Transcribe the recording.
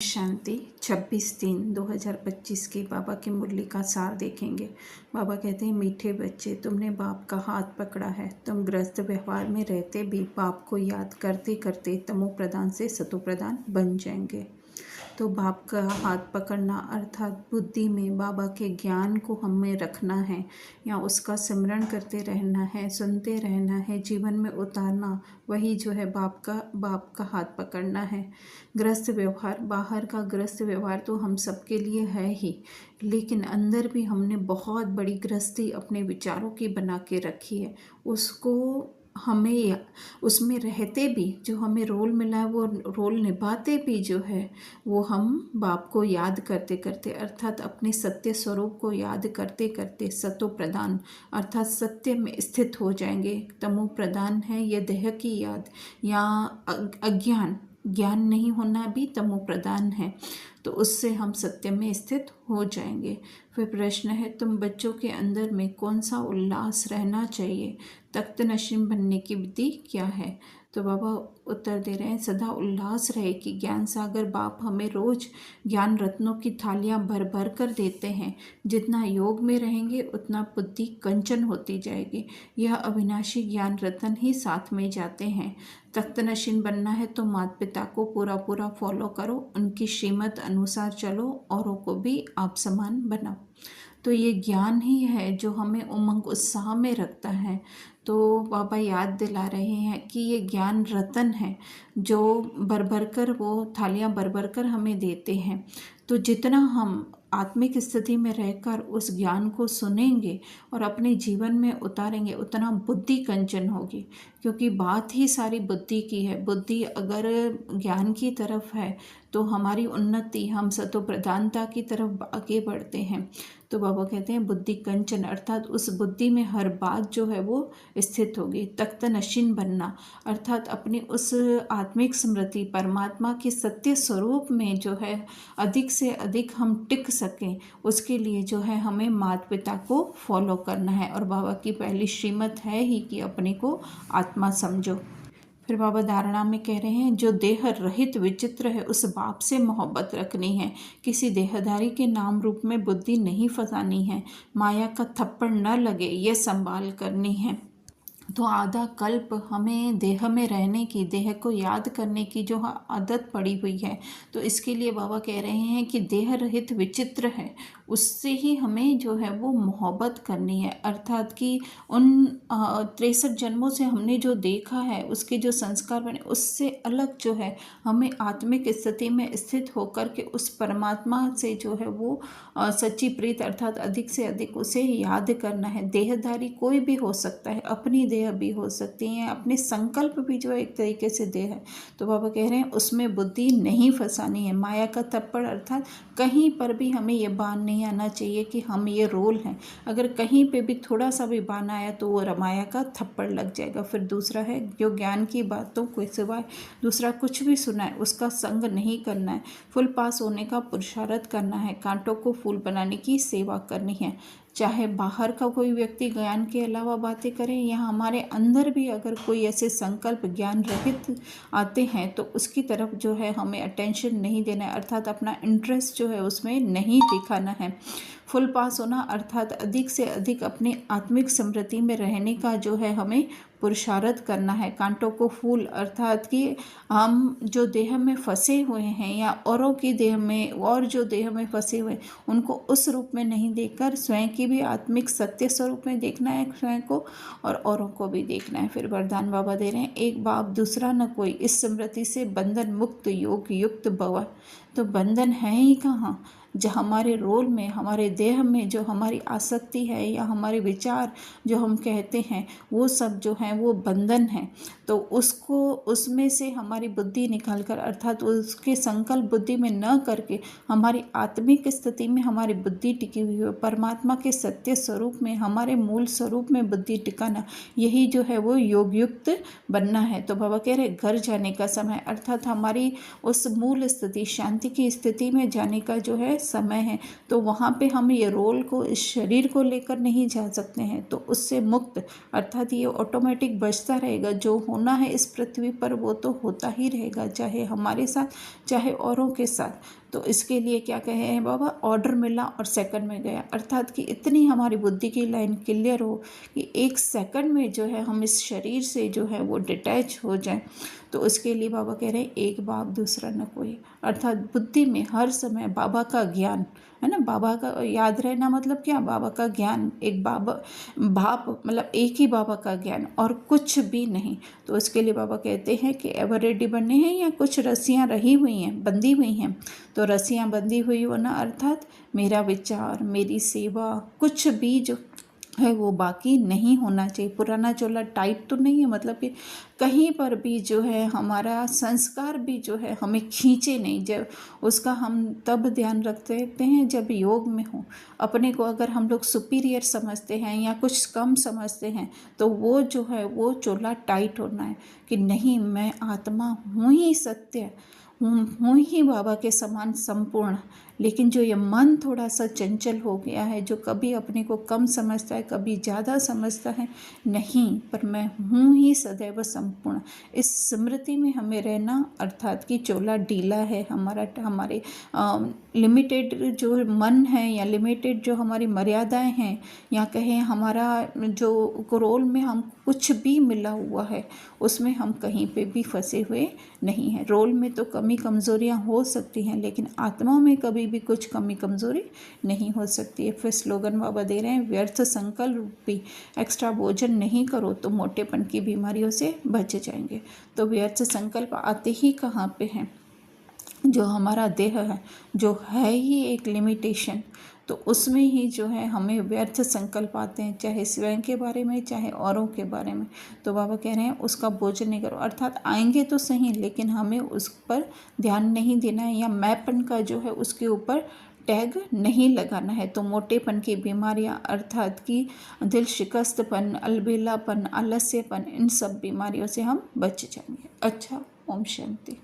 शांति 26/3/2025 की बाबा की मुरली का सार देखेंगे। बाबा कहते हैं, मीठे बच्चे, तुमने बाप का हाथ पकड़ा है। तुम ग्रस्त व्यवहार में रहते भी बाप को याद करते करते तमो प्रधान से सतो प्रधान बन जाएंगे। तो बाप का हाथ पकड़ना अर्थात बुद्धि में बाबा के ज्ञान को हमें रखना है या उसका स्मरण करते रहना है, सुनते रहना है, जीवन में उतारना, वही जो है बाप का हाथ पकड़ना है। ग्रस्त व्यवहार, बाहर का ग्रस्त व्यवहार तो हम सबके लिए है ही, लेकिन अंदर भी हमने बहुत बड़ी गृहस्थी अपने विचारों की बना के रखी है। उसको हमें उसमें रहते भी जो हमें रोल मिला है वो रोल निभाते भी जो है वो हम बाप को याद करते करते अर्थात अपने सत्य स्वरूप को याद करते करते सतो प्रधान अर्थात सत्य में स्थित हो जाएंगे। तमो प्रधान है ये देह की याद या ज्ञान नहीं होना भी तमो प्रधान है, तो उससे हम सत्य में स्थित हो जाएंगे। फिर प्रश्न है, तुम बच्चों के अंदर में कौन सा उल्लास रहना चाहिए? तख्त नशीन बनने की विधि क्या है? तो बाबा उत्तर दे रहे हैं, सदा उल्लास रहे कि ज्ञान सागर बाप हमें रोज ज्ञान रत्नों की थालियां भर भर कर देते हैं। जितना योग में रहेंगे उतना बुद्धि कंचन होती जाएगी। यह अविनाशी ज्ञान रत्न ही साथ में जाते हैं। तख्त नशीन बनना है तो माता पिता को पूरा पूरा फॉलो करो, उनकी श्रीमत अनुसार चलो, औरों को भी आप समान बनाओ। तो ये ज्ञान ही है जो हमें उमंग उत्साह में रखता है। तो बाबा याद दिला रहे हैं कि ये ज्ञान रतन है जो भर भर कर वो थालियाँ भर भर कर हमें देते हैं। तो जितना हम आत्मिक स्थिति में रहकर उस ज्ञान को सुनेंगे और अपने जीवन में उतारेंगे उतना बुद्धि कंचन होगी, क्योंकि बात ही सारी बुद्धि की है। बुद्धि अगर ज्ञान की तरफ है तो हमारी उन्नति, हम सतो प्रधानता की तरफ आगे बढ़ते हैं। तो बाबा कहते हैं बुद्धि कंचन अर्थात उस बुद्धि में हर बात जो है वो स्थित होगी। तख्त नशीन बनना अर्थात अपनी उस आत्मिक स्मृति परमात्मा के सत्य स्वरूप में जो है अधिक से अधिक हम टिक सकें, उसके लिए जो है हमें माता पिता को फॉलो करना है। और बाबा की पहली श्रीमत है ही कि अपने को आत्मा समझो। फिर बाबा धारणा में कह रहे हैं, जो देह रहित विचित्र है उस बाप से मोहब्बत रखनी है। किसी देहधारी के नाम रूप में बुद्धि नहीं फंसानी है। माया का थप्पड़ न लगे ये संभाल करनी है। तो आधा कल्प हमें देह में रहने की, देह को याद करने की जो आदत पड़ी हुई है, तो इसके लिए बाबा कह रहे हैं कि देह रहित विचित्र है, उससे ही हमें जो है वो मोहब्बत करनी है। अर्थात कि उन 63 जन्मों से हमने जो देखा है, उसके जो संस्कार बने, उससे अलग जो है हमें आत्मिक स्थिति में स्थित होकर के उस परमात्मा से जो है वो सच्ची प्रीत अर्थात अधिक से अधिक उसे याद करना है। देहधारी कोई भी हो सकता है, अपनी देह भी हो सकती हैं, अपने संकल्प भी जो है एक तरीके से देह है। तो बाबा कह रहे हैं उसमें बुद्धि नहीं फंसानी है। माया का थप्पड़ अर्थात कहीं पर भी हमें ये बान नहीं आना चाहिए कि हम ये रोल हैं। अगर कहीं पे भी थोड़ा सा भी बान आया तो वो माया का थप्पड़ लग जाएगा। फिर दूसरा है, जो ज्ञान की बातों को सिवाय दूसरा कुछ भी सुना है उसका संग नहीं करना है। फुल पास होने का पुरुषार्थ करना है, कांटों को फूल बनाने की सेवा करनी है। चाहे बाहर का कोई व्यक्ति ज्ञान के अलावा बातें करे या हमारे अंदर भी अगर कोई ऐसे संकल्प ज्ञान रहित आते हैं तो उसकी तरफ जो है हमें अटेंशन नहीं देना है, अर्थात अपना इंटरेस्ट जो है उसमें नहीं दिखाना है। फुल पास होना अर्थात अधिक से अधिक अपनी आत्मिक स्मृति में रहने का जो है हमें पुरुषार्थ करना है। कांटों को फूल अर्थात कि हम जो देह में फंसे हुए हैं या औरों की देह में और जो देह में फंसे हुए उनको उस रूप में नहीं देखकर स्वयं की भी आत्मिक सत्य स्वरूप में देखना है स्वयं को, और औरों को भी देखना है। फिर वरदान बाबा दे रहे हैं, एक बाप दूसरा न कोई, इस स्मृति से बंधन मुक्त योग युक्त भव। तो बंधन है ही कहाँ, जो हमारे रोल में, हमारे देह में जो हमारी आसक्ति है या हमारे विचार जो हम कहते हैं वो सब जो हैं वो बंधन है। तो उसको उसमें से हमारी बुद्धि निकाल कर अर्थात उसके संकल्प बुद्धि में न करके हमारी आत्मिक स्थिति में हमारी बुद्धि टिकी हुई है। परमात्मा के सत्य स्वरूप में, हमारे मूल स्वरूप में बुद्धि टिकाना, यही जो है वो योग युक्त बनना है। तो बाबा कह रहे घर जाने का समय अर्थात हमारी उस मूल स्थिति शांति की स्थिति में जाने का जो है समय है, तो वहाँ पे हम ये रोल को, इस शरीर को लेकर नहीं जा सकते हैं। तो उससे मुक्त, अर्थात ये ऑटोमेटिक बचता रहेगा। जो होना है इस पृथ्वी पर वो तो होता ही रहेगा, चाहे हमारे साथ चाहे औरों के साथ। तो इसके लिए क्या कहे हैं बाबा, ऑर्डर मिला और सेकंड में गया, अर्थात कि इतनी हमारी बुद्धि की लाइन क्लियर हो कि एक सेकंड में जो है हम इस शरीर से जो है वो डिटैच हो जाए। तो उसके लिए बाबा कह रहे हैं एक बाप दूसरा न कोई, अर्थात बुद्धि में हर समय बाबा का ज्ञान है ना, बाबा का याद रहना मतलब क्या, बाबा का ज्ञान, एक बाबा भाप मतलब एक ही बाबा का ज्ञान और कुछ भी नहीं। तो उसके लिए बाबा कहते हैं कि एवर रेडी बनने हैं या कुछ रस्सियाँ रही हुई हैं, बंधी हुई हैं। तो रस्सियाँ बंधी हुई होना अर्थात मेरा विचार, मेरी सेवा, कुछ भी जो है वो बाकी नहीं होना चाहिए। पुराना चोला टाइट तो नहीं है, मतलब कि कहीं पर भी जो है हमारा संस्कार भी जो है हमें खींचे नहीं। जब उसका हम तब ध्यान रखते हैं जब योग में हो। अपने को अगर हम लोग सुपीरियर समझते हैं या कुछ कम समझते हैं तो वो जो है वो चोला टाइट होना है कि नहीं, मैं आत्मा हूँ ही, सत्य हूँ ही बाबा के समान संपूर्ण। लेकिन जो ये मन थोड़ा सा चंचल हो गया है, जो कभी अपने को कम समझता है, कभी ज़्यादा समझता है, नहीं, पर मैं हूँ ही सदैव संपूर्ण। इस स्मृति में हमें रहना, अर्थात कि चोला ढीला है हमारे लिमिटेड जो मन है या लिमिटेड जो हमारी मर्यादाएं हैं, या कहें हमारा जो रोल में हम कुछ भी मिला हुआ है उसमें हम कहीं पे भी फंसे हुए नहीं हैं। रोल में तो कमी कमज़ोरियाँ हो सकती हैं, लेकिन आत्मा में कभी भी कुछ कमी कमज़ोरी नहीं हो सकती है। फिर स्लोगन बाबा दे रहे हैं, व्यर्थ संकल्प भी एक्स्ट्रा भोजन नहीं करो तो मोटेपन की बीमारियों से बच जाएंगे। तो व्यर्थ संकल्प आते ही कहाँ पे हैं, जो हमारा देह है, जो है ही एक लिमिटेशन, तो उसमें ही जो है हमें व्यर्थ संकल्प आते हैं, चाहे स्वयं के बारे में चाहे औरों के बारे में। तो बाबा कह रहे हैं उसका भोजन नहीं करो, अर्थात आएंगे तो सही लेकिन हमें उस पर ध्यान नहीं देना है, या मैंपन का जो है उसके ऊपर टैग नहीं लगाना है। तो मोटेपन की बीमारियां, अर्थात कि दिल शिकस्तपन, अलबेलापन, आलस्यपन, इन सब बीमारियों से हम बच जाएंगे। अच्छा, ओम शांति।